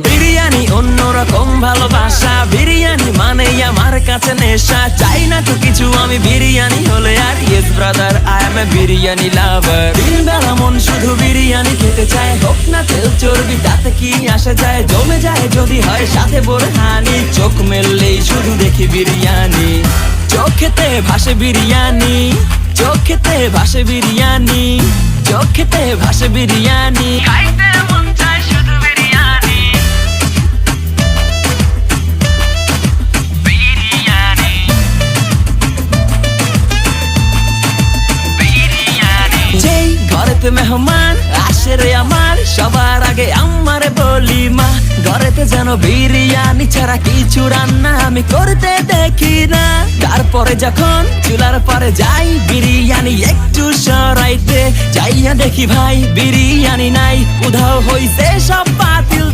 বিরিয়ানি অন্যরকম ভালোবাসা, বিরিয়ানি মানে আমার কাছে নেশা। চাই না তো কিছু আমি বিরিয়ানি হলে আর, yes brother I M A biryani লাভার। দিন বেলা মন শুধু বিরিয়ানি খেতে চায়, হোক না তেল চর্বি তাতে কি আসে যায়। জমে যায় যদি হয় সাথে বোরহানি, চোখ মেললেই শুধু দেখি বিরিয়ানি। চোখেতে ভাসে বিরিয়ানি, চোখেতে ভাসে বিরিয়ানি, চোখেতে ভাসে বিরিয়ানি। খাইতে মন চায় শুধু বিরিয়ানি, বিরিয়ানি, বিরিয়ানি। যেই ঘরেতে মেহমান আসে রে আমার, সবার আগে আমারে বলি মা। ঘরেতে যেন বিরিয়ানি ছাড়া কিছু রান্না আমি করতে দেখি না। তারপরে যখন চুলার পরে যাই বিরিয়ানি একটু সরাইতে, যাইয়া দেখি ভাই বিরিয়ানি নাই, উধাও হইছে সব বাতিল।